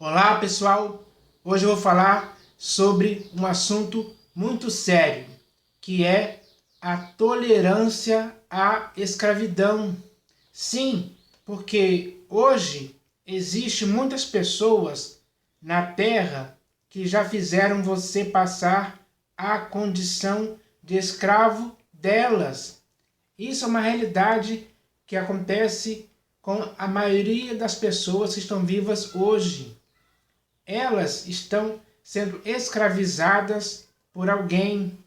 Olá pessoal, hoje eu vou falar sobre um assunto muito sério, que é a tolerância à escravidão. Sim, porque hoje existem muitas pessoas na Terra que já fizeram você passar a condição de escravo delas. Isso é uma realidade que acontece com a maioria das pessoas que estão vivas hoje. Elas estão sendo escravizadas por alguém.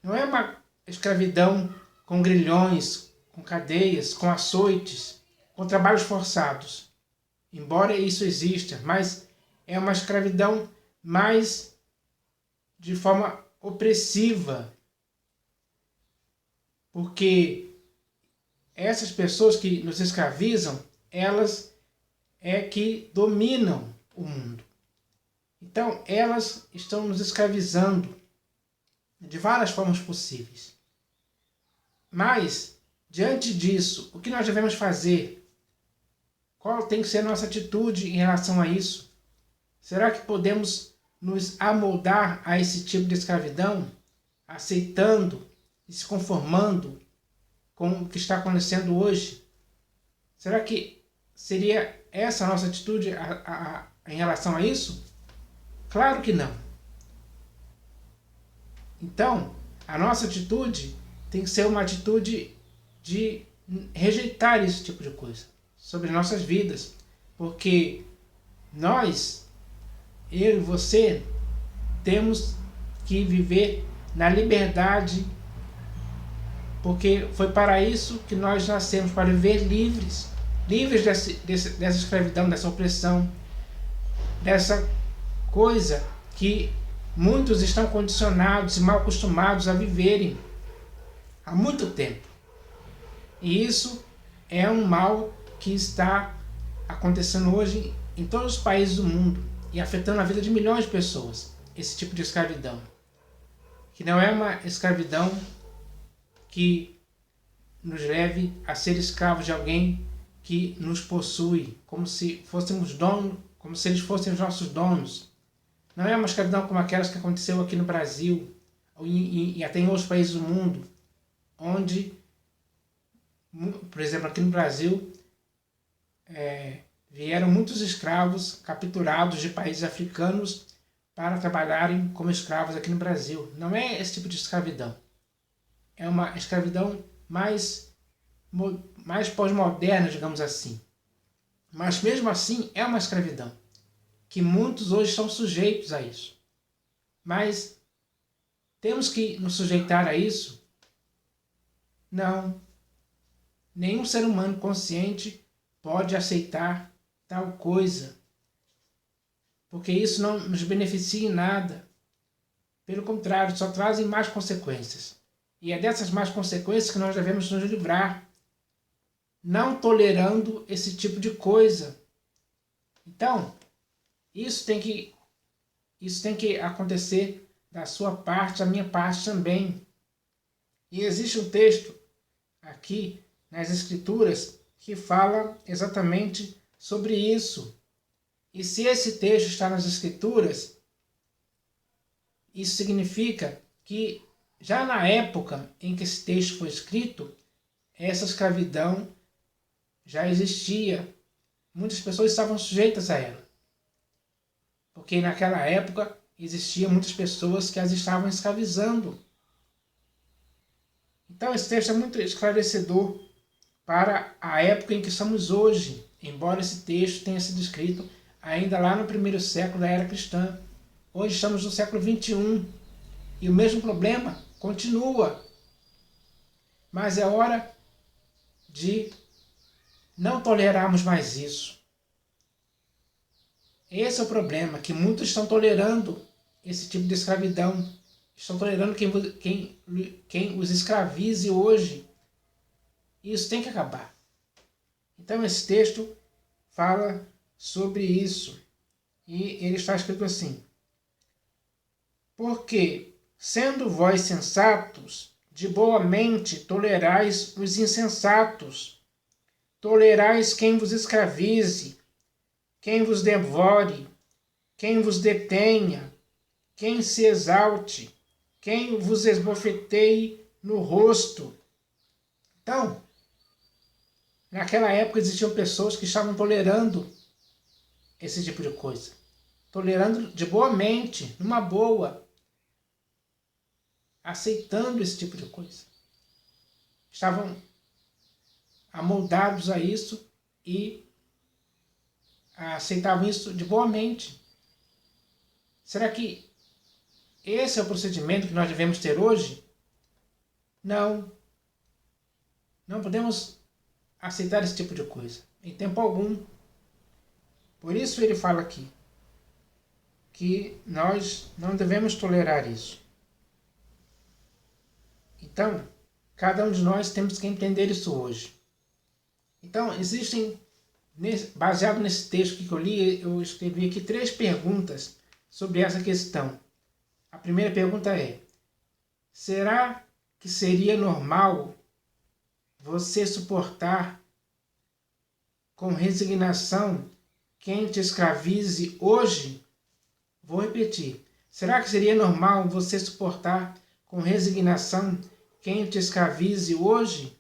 Não é uma escravidão com grilhões, com cadeias, com açoites, com trabalhos forçados. Embora isso exista, mas é uma escravidão mais de forma opressiva. Porque essas pessoas que nos escravizam, elas é que dominam o mundo. Então, elas estão nos escravizando de várias formas possíveis. Mas, diante disso, o que nós devemos fazer? Qual tem que ser a nossa atitude em relação a isso? Será que podemos nos amoldar a esse tipo de escravidão, aceitando e se conformando com o que está acontecendo hoje? Será que seria essa a nossa atitude em relação a isso? Claro que não. Então, a nossa atitude tem que ser uma atitude de rejeitar esse tipo de coisa sobre nossas vidas. Porque nós, eu e você, temos que viver na liberdade, porque foi para isso que nós nascemos, para viver livres. Livres dessa escravidão, dessa opressão, dessa coisa que muitos estão condicionados e mal acostumados a viverem há muito tempo. E isso é um mal que está acontecendo hoje em todos os países do mundo e afetando a vida de milhões de pessoas, esse tipo de escravidão. Que não é uma escravidão que nos leve a ser escravos de alguém que nos possui, como se fôssemos donos, como se eles fossem os nossos donos. Não é uma escravidão como aquelas que aconteceu aqui no Brasil e até em outros países do mundo, onde, por exemplo, aqui no Brasil, vieram muitos escravos capturados de países africanos para trabalharem como escravos aqui no Brasil. Não é esse tipo de escravidão. É uma escravidão mais pós-moderna, digamos assim. Mas mesmo assim é uma escravidão, que muitos hoje são sujeitos a isso. Mas temos que nos sujeitar a isso? Não. Nenhum ser humano consciente pode aceitar tal coisa, porque isso não nos beneficia em nada. Pelo contrário, só trazem más consequências. E é dessas más consequências que nós devemos nos livrar, não tolerando esse tipo de coisa. Então, isso tem que acontecer da sua parte, da minha parte também. E existe um texto aqui nas Escrituras que fala exatamente sobre isso. E se esse texto está nas Escrituras, isso significa que já na época em que esse texto foi escrito, essa escravidão já existia. Muitas pessoas estavam sujeitas a ela. Porque naquela época existiam muitas pessoas que as estavam escravizando. Então esse texto é muito esclarecedor para a época em que estamos hoje, embora esse texto tenha sido escrito ainda lá no primeiro século da era cristã. Hoje estamos no século 21 e o mesmo problema continua. Mas é hora de não tolerarmos mais isso. Esse é o problema, que muitos estão tolerando esse tipo de escravidão. Estão tolerando quem os escravize hoje. Isso tem que acabar. Então esse texto fala sobre isso. E ele está escrito assim: porque, sendo vós sensatos, de boa mente tolerais os insensatos, tolerais quem vos escravize, quem vos devore, quem vos detenha, quem se exalte, quem vos esbofeteie no rosto. Então, naquela época existiam pessoas que estavam tolerando esse tipo de coisa. Tolerando de boa mente, numa boa. Aceitando esse tipo de coisa. Estavam amoldados a isso e aceitavam isso de boa mente. Será que esse é o procedimento que nós devemos ter hoje? Não. Não podemos aceitar esse tipo de coisa, em tempo algum. Por isso ele fala aqui, que nós não devemos tolerar isso. Então, cada um de nós temos que entender isso hoje. Então, existem, baseado nesse texto que eu li, eu escrevi aqui 3 perguntas sobre essa questão. A primeira pergunta é: será que seria normal você suportar com resignação quem te escravize hoje? Vou repetir. Será que seria normal você suportar com resignação quem te escravize hoje?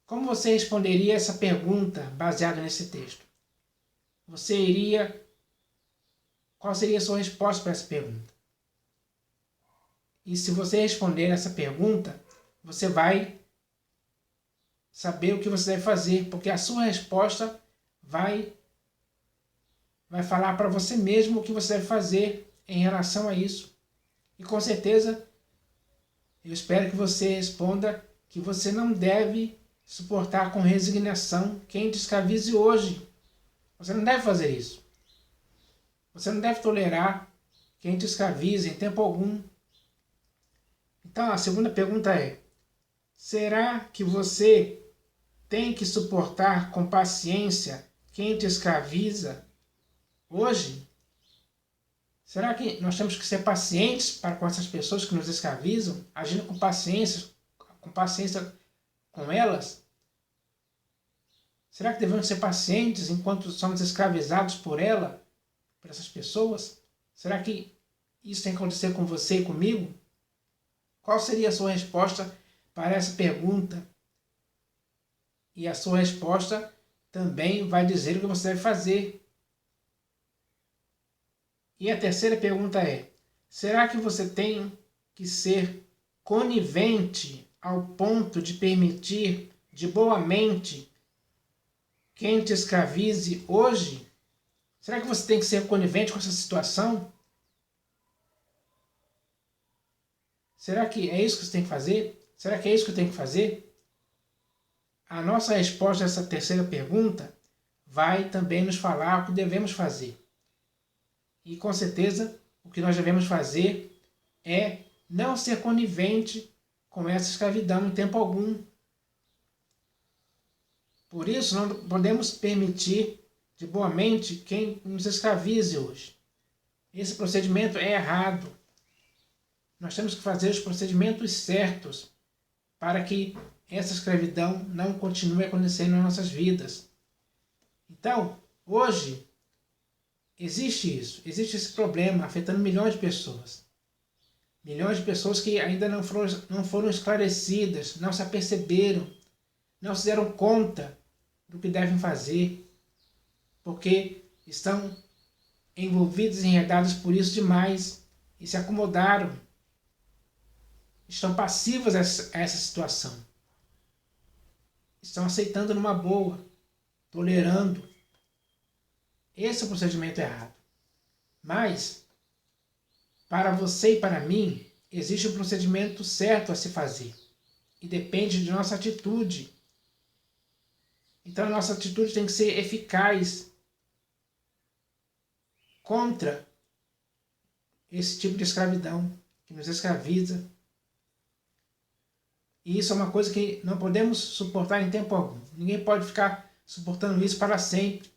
Como você responderia essa pergunta baseada nesse texto? Qual seria a sua resposta para essa pergunta? E se você responder essa pergunta, você vai saber o que você deve fazer, porque a sua resposta vai falar para você mesmo o que você deve fazer em relação a isso. E com certeza, eu espero que você responda que você não deve suportar com resignação quem te escravize hoje. Você não deve fazer isso. Você não deve tolerar quem te escravize em tempo algum. Então, a segunda pergunta é: será que você tem que suportar com paciência quem te escraviza hoje? Será que nós temos que ser pacientes para com essas pessoas que nos escravizam, agindo com paciência com elas? Será que devemos ser pacientes enquanto somos escravizados por essas pessoas? Será que isso tem que acontecer com você e comigo? Qual seria a sua resposta para essa pergunta? E a sua resposta também vai dizer o que você deve fazer. E a terceira pergunta é: será que você tem que ser conivente ao ponto de permitir de boa mente quem te escravize hoje? Será que você tem que ser conivente com essa situação? Será que é isso que você tem que fazer? Será que é isso que eu tenho que fazer? A nossa resposta a essa terceira pergunta vai também nos falar o que devemos fazer. E com certeza o que nós devemos fazer é não ser conivente com essa escravidão em tempo algum. Por isso não podemos permitir de boa mente quem nos escravize hoje. Esse procedimento é errado. Nós temos que fazer os procedimentos certos para que essa escravidão não continue acontecendo nas nossas vidas. Então, hoje, existe esse problema afetando milhões de pessoas. Milhões de pessoas que ainda não foram esclarecidas, não se aperceberam, não se deram conta do que devem fazer, porque estão envolvidos e enredados por isso demais e se acomodaram. Estão passivos a essa situação. Estão aceitando numa boa, tolerando. Esse é o procedimento errado. Mas, para você e para mim, existe um procedimento certo a se fazer. E depende de nossa atitude. Então, a nossa atitude tem que ser eficaz contra esse tipo de escravidão que nos escraviza. E isso é uma coisa que não podemos suportar em tempo algum. Ninguém pode ficar suportando isso para sempre.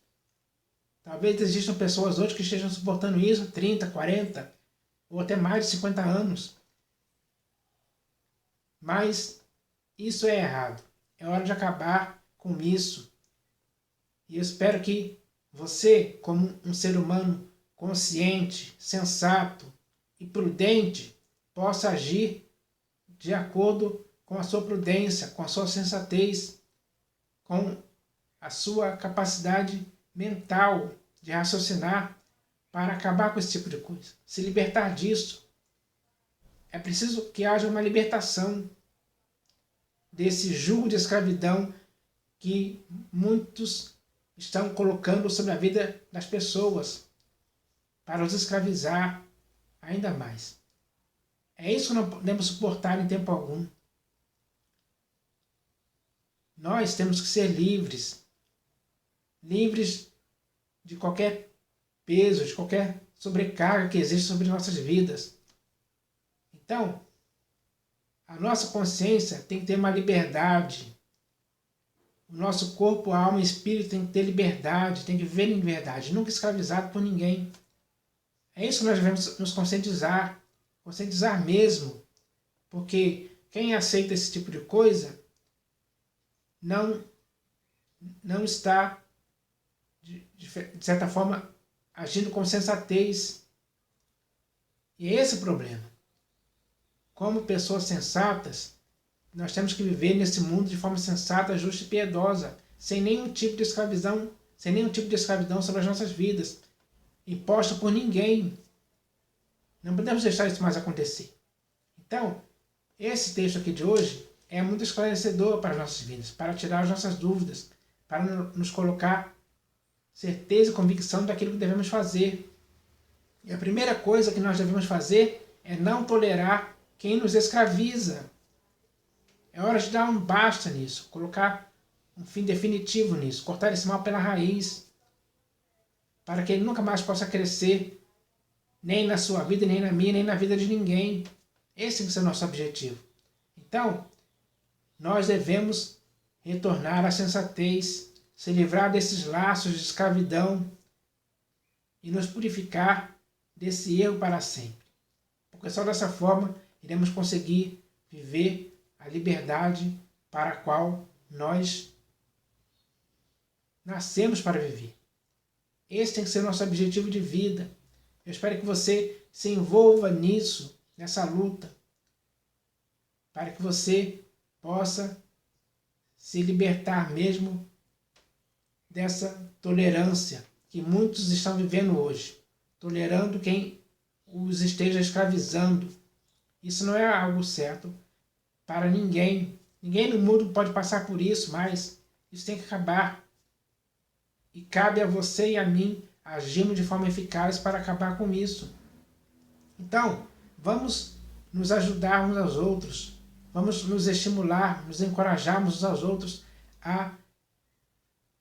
Talvez existam pessoas hoje que estejam suportando isso 30, 40 ou até mais de 50 anos. Mas isso é errado. É hora de acabar com isso. E eu espero que você, como um ser humano consciente, sensato e prudente, possa agir de acordo com a sua prudência, com a sua sensatez, com a sua capacidade mental de raciocinar para acabar com esse tipo de coisa, se libertar disso. É preciso que haja uma libertação desse jugo de escravidão que muitos estão colocando sobre a vida das pessoas para os escravizar ainda mais. É isso que não podemos suportar em tempo algum. Nós temos que ser livres, livres de qualquer peso, de qualquer sobrecarga que existe sobre nossas vidas. Então, a nossa consciência tem que ter uma liberdade. O nosso corpo, a alma e espírito tem que ter liberdade, tem que viver em liberdade, nunca escravizado por ninguém. É isso que nós devemos nos conscientizar mesmo, porque quem aceita esse tipo de coisa não está, de certa forma, agindo com sensatez. E é esse o problema. Como pessoas sensatas, nós temos que viver nesse mundo de forma sensata, justa e piedosa, sem nenhum tipo de escravidão, sobre as nossas vidas, imposta por ninguém. Não podemos deixar isso mais acontecer. Então, esse texto aqui de hoje é muito esclarecedor para as nossas vidas, para tirar as nossas dúvidas, para nos colocar certeza e convicção daquilo que devemos fazer. E a primeira coisa que nós devemos fazer é não tolerar quem nos escraviza. É hora de dar um basta nisso, colocar um fim definitivo nisso, cortar esse mal pela raiz, para que ele nunca mais possa crescer, nem na sua vida, nem na minha, nem na vida de ninguém. Esse tem que ser o nosso objetivo. Então, nós devemos retornar à sensatez, se livrar desses laços de escravidão e nos purificar desse erro para sempre. Porque só dessa forma iremos conseguir viver a liberdade para a qual nós nascemos para viver. Esse tem que ser o nosso objetivo de vida. Eu espero que você se envolva nisso, nessa luta, para que você possa se libertar mesmo dessa tolerância que muitos estão vivendo hoje, tolerando quem os esteja escravizando. Isso não é algo certo para ninguém. Ninguém no mundo pode passar por isso, mas isso tem que acabar. E cabe a você e a mim agirmos de forma eficaz para acabar com isso. Então, vamos nos ajudar uns aos outros, vamos nos estimular, nos encorajarmos uns aos outros a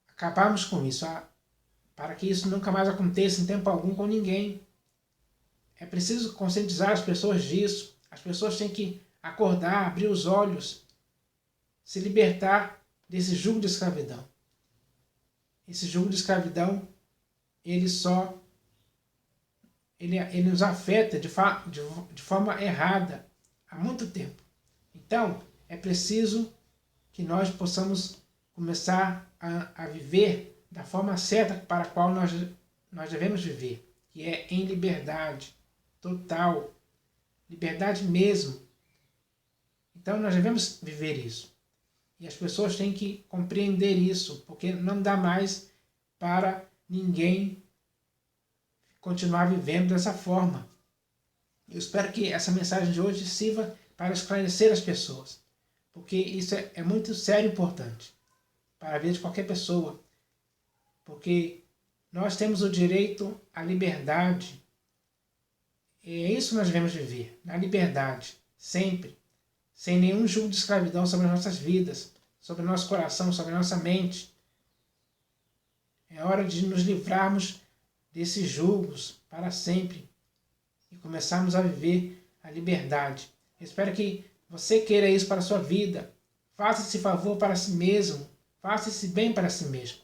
acabarmos com isso, para que isso nunca mais aconteça em tempo algum com ninguém. É preciso conscientizar as pessoas disso. As pessoas têm que acordar, abrir os olhos, se libertar desse jugo de escravidão. Esse jugo de escravidão, ele nos afeta de forma errada há muito tempo. Então, é preciso que nós possamos começar a viver da forma certa para a qual nós devemos viver, que é em liberdade total, liberdade mesmo. Então, nós devemos viver isso. E as pessoas têm que compreender isso, porque não dá mais para ninguém continuar vivendo dessa forma. Eu espero que essa mensagem de hoje sirva para esclarecer as pessoas, porque isso é muito sério e importante para a vida de qualquer pessoa, porque nós temos o direito à liberdade. E é isso que nós devemos viver, na liberdade, sempre, sem nenhum jugo de escravidão sobre as nossas vidas, sobre o nosso coração, sobre a nossa mente. É hora de nos livrarmos desses julgos para sempre e começarmos a viver a liberdade. Eu espero que você queira isso para a sua vida. Faça esse favor para si mesmo. Faça esse bem para si mesmo.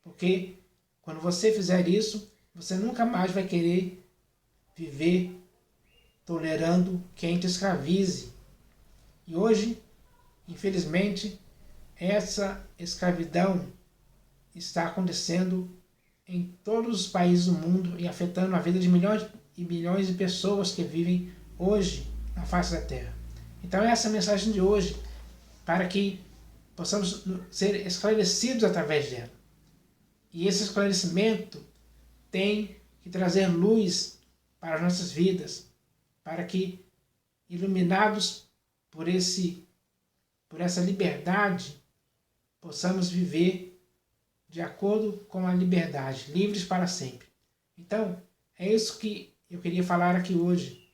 Porque quando você fizer isso, você nunca mais vai querer viver tolerando quem te escravize. E hoje, infelizmente, essa escravidão está acontecendo em todos os países do mundo e afetando a vida de milhões e bilhões de pessoas que vivem hoje na face da Terra. Então essa é a mensagem de hoje, para que possamos ser esclarecidos através dela. E esse esclarecimento tem que trazer luz para as nossas vidas, para que, iluminados por essa liberdade, possamos viver de acordo com a liberdade, livres para sempre. Então, é isso que eu queria falar aqui hoje.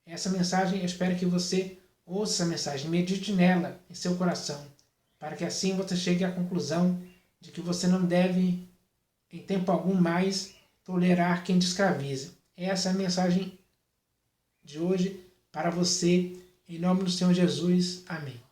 Essa mensagem, eu espero que você ouça essa mensagem, medite nela em seu coração, para que assim você chegue à conclusão de que você não deve, em tempo algum mais, tolerar quem te escraviza. Essa é a mensagem de hoje para você, em nome do Senhor Jesus. Amém.